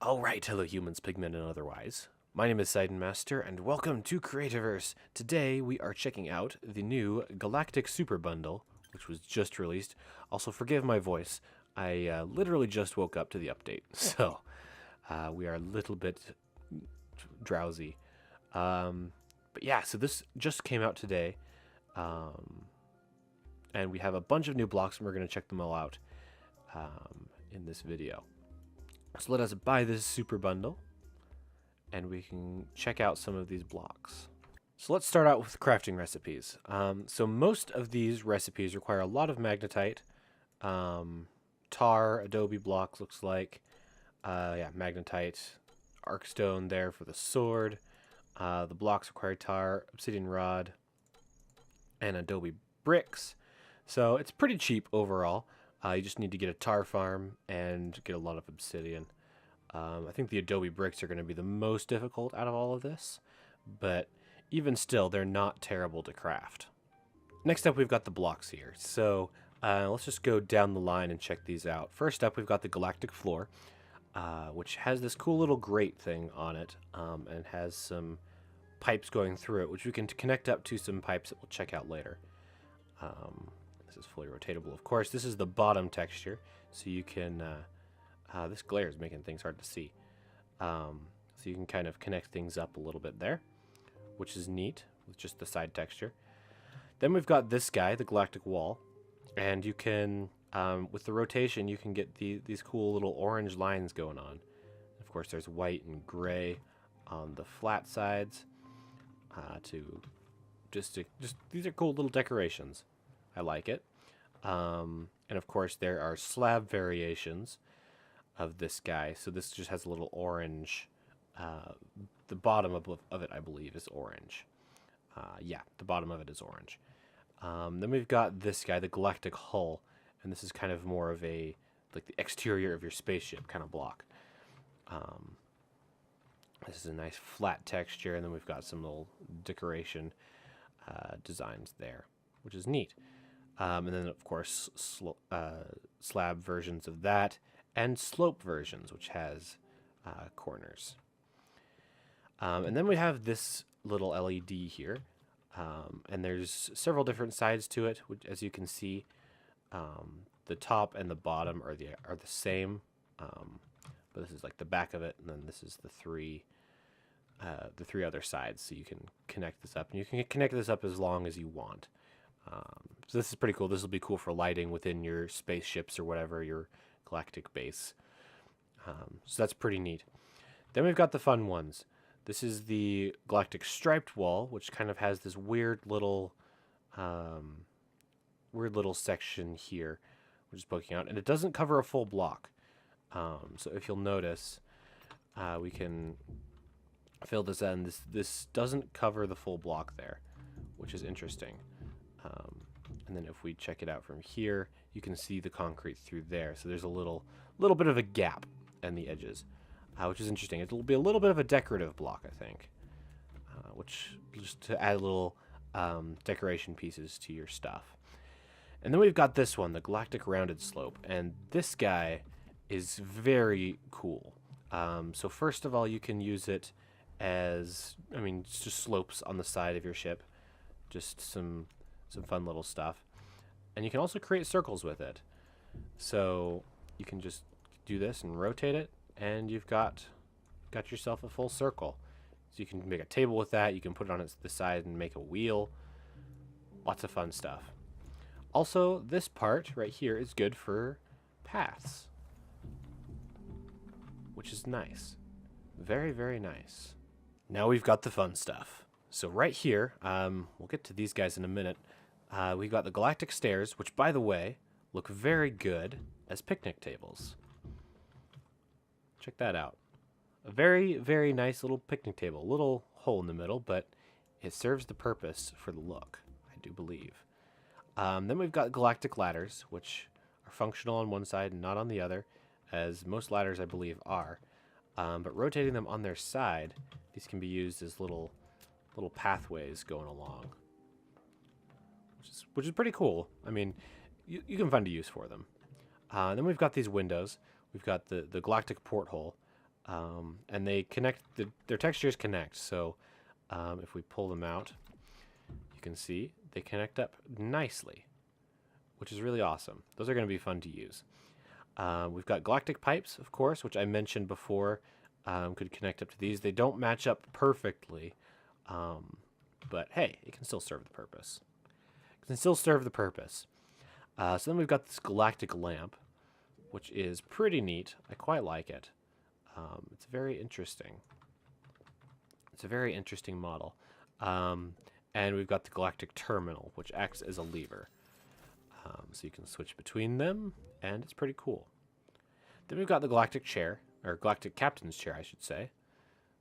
Alright, hello humans, pigmen, and otherwise. My name is Sidon Master, and welcome to Creativerse. Today we are checking out the new Galactic Super Bundle, which was just released. Also, forgive my voice. I literally just woke up to the update, so we are a little bit drowsy. But yeah, so this just came out today, and we have a bunch of new blocks, and we're going to check them all out in this video. So let us buy this super bundle, and we can check out some of these blocks. So let's start out with crafting recipes. So most of these recipes require a lot of magnetite, tar, adobe blocks looks like, yeah, magnetite, arcstone there for the sword. The blocks require tar, obsidian rod, and adobe bricks. So it's pretty cheap overall. You just need to get a tar farm and get a lot of obsidian. I think the adobe bricks are going to be the most difficult out of all of this, but even still, they're not terrible to craft. Next up, we've got the blocks here. So let's just go down the line and check these out. First up, we've got the Galactic floor, which has this cool little grate thing on it, and has some pipes going through it, which we can connect up to some pipes that we'll check out later. This is fully rotatable, of course. This is the bottom texture, so you can, this glare is making things hard to see. So you can kind of connect things up a little bit there, which is neat with just the side texture. Then we've got this guy, the Galactic wall, and you can, with the rotation, you can get these cool little orange lines going on. Of course, there's white and gray on the flat sides. Just these are cool little decorations. I like it. And of course there are slab variations of this guy. So this just has a little orange. The bottom of it, I believe, is orange. Yeah, the bottom of it is orange. Then we've got this guy, the Galactic hull. And this is kind of more of a, like the exterior of your spaceship kind of block. This is a nice flat texture. And then we've got some little decoration designs there, which is neat. And then, of course, slab versions of that, and slope versions, which has corners. And then we have this little LED here, and there's several different sides to it, which, as you can see, the top and the bottom are the same, but this is like the back of it, and then this is the three other sides, so you can connect this up, and you can connect this up as long as you want. So this is pretty cool. This will be cool for lighting within your spaceships or whatever, your galactic base. So that's pretty neat. Then we've got the fun ones. This is the Galactic striped wall, which kind of has this weird little section here, which is poking out, and it doesn't cover a full block. So if you'll notice, we can fill this in. This doesn't cover the full block there, which is interesting. And then if we check it out from here, you can see the concrete through there. So there's a little bit of a gap in the edges, which is interesting. It'll be a little bit of a decorative block, I think, which just to add little decoration pieces to your stuff. And then we've got this one, the Galactic rounded slope, and this guy is very cool. So first of all, you can use it as, it's just slopes on the side of your ship, just some fun little stuff. And you can also create circles with it. So you can just do this and rotate it, and you've got yourself a full circle. So you can make a table with that. You can put it on the side and make a wheel. Lots of fun stuff. Also, this part right here is good for paths, which is nice. Very, very nice. Now we've got the fun stuff. So right here, we'll get to these guys in a minute. We've got the Galactic stairs, which, by the way, look very good as picnic tables. Check that out. A very, very nice little picnic table. A little hole in the middle, but it serves the purpose for the look, I do believe. Then we've got Galactic ladders, which are functional on one side and not on the other, as most ladders, I believe, are. But rotating them on their side, these can be used as little pathways going along, which is pretty cool. You can find a use for them. Then we've got these windows. We've got the Galactic porthole, And they connect, their textures connect. So if we pull them out, you can see they connect up nicely, which is really awesome. Those are going to be fun to use. We've got galactic pipes, of course, which I mentioned before, could connect up to these. They don't match up perfectly, but hey, it can still serve the purpose. It can still serve the purpose. So then we've got this galactic lamp, which is pretty neat. I quite like it. It's very interesting. It's a very interesting model. And we've got the galactic terminal, which acts as a lever. So you can switch between them, and it's pretty cool. Then we've got the galactic chair, or galactic captain's chair, I should say.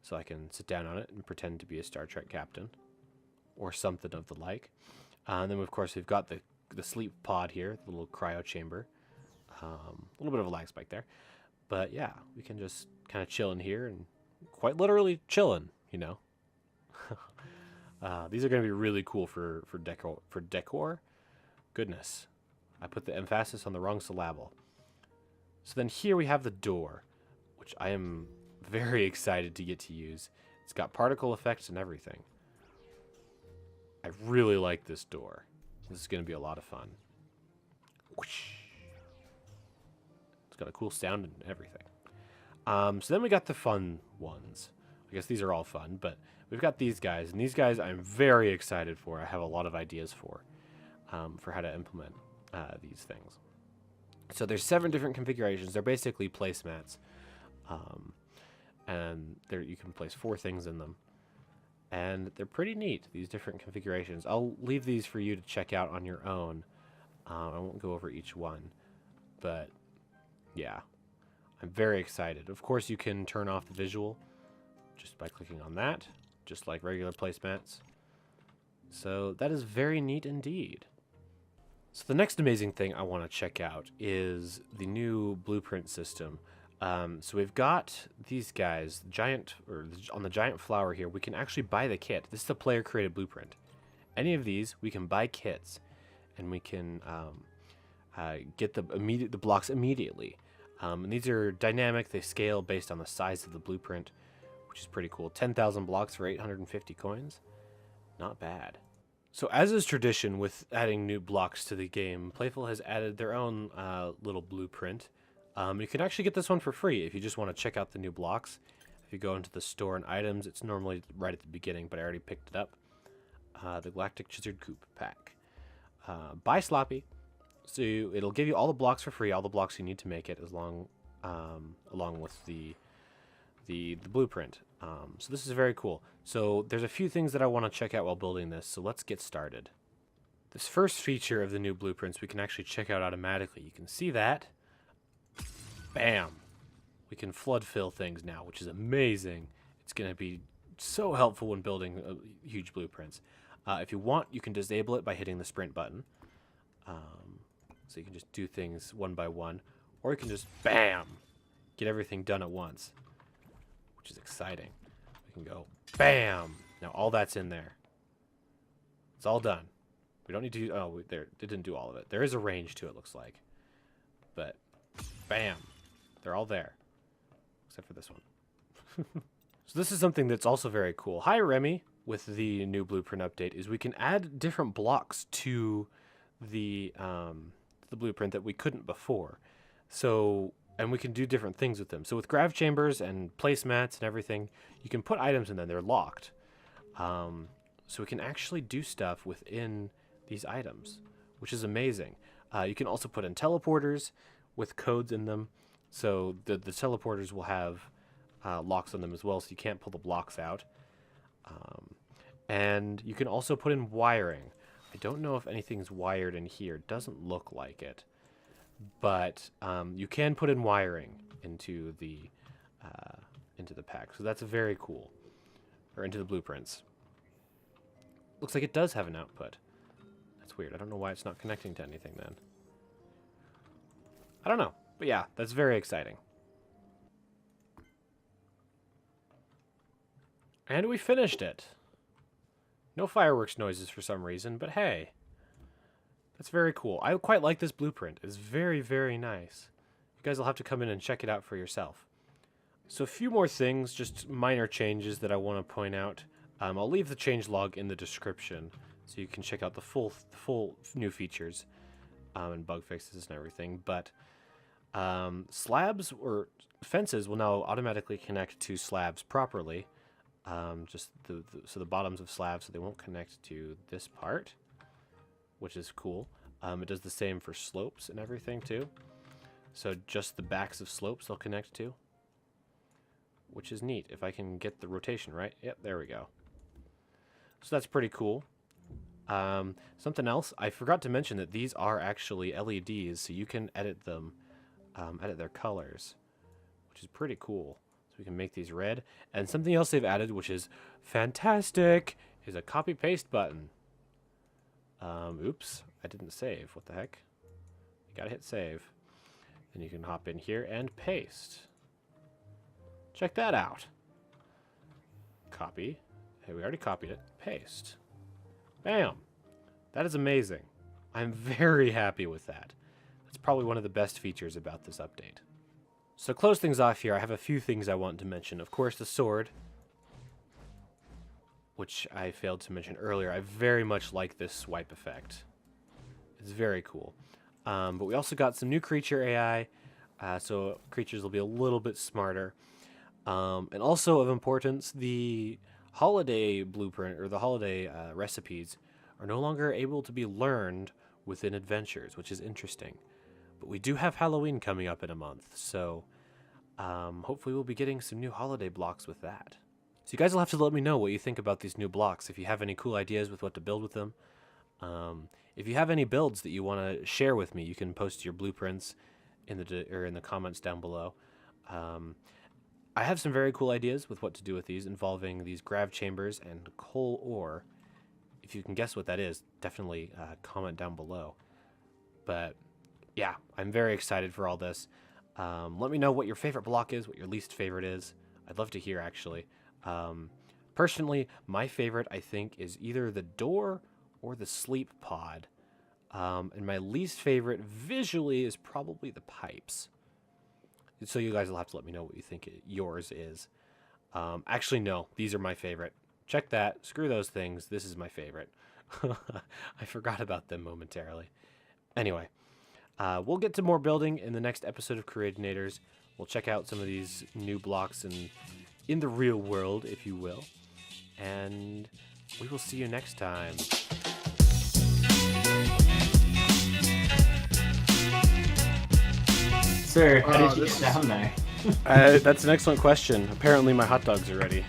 So I can sit down on it and pretend to be a Star Trek captain, or something of the like. And then, of course, we've got the sleep pod here, the little cryo chamber. A little bit of a lag spike there. But yeah, we can just kind of chill in here, and quite literally chilling, you know. These are going to be really cool for decor. Goodness, I put the emphasis on the wrong syllable. So then here we have the door, which I am very excited to get to use. It's got particle effects and everything. I really like this door. This is going to be a lot of fun. Whoosh. It's got a cool sound and everything. So then we got the fun ones. I guess these are all fun, but we've got these guys, and these guys I'm very excited for. I have a lot of ideas for how to implement these things. So there's 7 different configurations. They're basically placemats, and you can place 4 things in them, and they're pretty neat, these different configurations. I'll leave these for you to check out on your own. I won't go over each one, but yeah, I'm very excited. Of course, you can turn off the visual just by clicking on that, just like regular placemats. So that is very neat indeed. So the next amazing thing I want to check out is the new blueprint system. So we've got these guys, on the giant flower here, we can actually buy the kit. This is a player created blueprint. Any of these, we can buy kits, and we can get the blocks immediately. And these are dynamic. They scale based on the size of the blueprint, which is pretty cool. 10,000 blocks for 850 coins. Not bad. So as is tradition with adding new blocks to the game, Playful has added their own little blueprint. You can actually get this one for free if you just want to check out the new blocks. If you go into the store and items, it's normally right at the beginning, but I already picked it up. The Galactic Chisered Coupe pack. Buy Sloppy. So it'll give you all the blocks for free, all the blocks you need to make it, along with the blueprint. So this is very cool. So there's a few things that I want to check out while building this, so let's get started. This first feature of the new blueprints we can actually check out automatically. You can see that. Bam! We can flood fill things now, which is amazing. It's going to be so helpful when building huge blueprints. If you want, you can disable it by hitting the sprint button. So you can just do things one by one, or you can just, bam, get everything done at once, which is exciting. We can go, bam. Now all that's in there. It's all done. We don't need to, it didn't do all of it. There is a range to it, looks like. But, bam, they're all there. Except for this one. So this is something that's also very cool. Hi, Remy, with the new blueprint update, is we can add different blocks to the blueprint that we couldn't before. So, and we can do different things with them. So with grav chambers and placemats and everything, you can put items in them. They're locked. So we can actually do stuff within these items, which is amazing. You can also put in teleporters with codes in them. So the teleporters will have locks on them as well, so you can't pull the blocks out. And you can also put in wiring. I don't know if anything's wired in here. It doesn't look like it. But you can put in wiring into the pack. So that's very cool. Or into the blueprints. Looks like it does have an output. That's weird. I don't know why it's not connecting to anything then. I don't know. But yeah, that's very exciting. And we finished it. No fireworks noises for some reason, but hey. That's very cool. I quite like this blueprint. It's very, very nice. You guys will have to come in and check it out for yourself. So a few more things, just minor changes that I want to point out. I'll leave the changelog in the description, so you can check out the full new features and bug fixes and everything. But slabs or fences will now automatically connect to slabs properly. Just so the bottoms of slabs, so they won't connect to this part, which is cool. It does the same for slopes and everything too. So just the backs of slopes they'll connect to, which is neat. If I can get the rotation right. Yep, there we go. So that's pretty cool. Something else, I forgot to mention that these are actually LEDs, so you can edit them, edit their colors, which is pretty cool. So we can make these red. And something else they've added, which is fantastic, is a copy-paste button. Oops, I didn't save. What the heck? You gotta hit save. Then you can hop in here and paste. Check that out. Copy. Hey, we already copied it. Paste. Bam. That is amazing. I'm very happy with that. That's probably one of the best features about this update. So to close things off here, I have a few things I want to mention. Of course, the sword, which I failed to mention earlier. I very much like this swipe effect. It's very cool. But we also got some new creature AI, so creatures will be a little bit smarter. And also of importance, the holiday blueprint or the holiday recipes are no longer able to be learned within adventures, which is interesting. But we do have Halloween coming up in a month, so hopefully we'll be getting some new holiday blocks with that. So you guys will have to let me know what you think about these new blocks, if you have any cool ideas with what to build with them. If you have any builds that you want to share with me, you can post your blueprints in the comments down below. I have some very cool ideas with what to do with these, involving these grav chambers and coal ore. If you can guess what that is, definitely comment down below. But yeah, I'm very excited for all this. Let me know what your favorite block is, what your least favorite is. I'd love to hear, actually. Personally, my favorite, I think, is either the door or the sleep pod. And my least favorite visually is probably the pipes. So you guys will have to let me know what you think yours is. Actually, no, these are my favorite. Check that. Screw those things. This is my favorite. I forgot about them momentarily. Anyway, we'll get to more building in the next episode of Creatinators. We'll check out some of these new blocks in the real world, if you will. And we will see you next time. Sir, how did you get down there? That's an excellent question. Apparently my hot dogs are ready.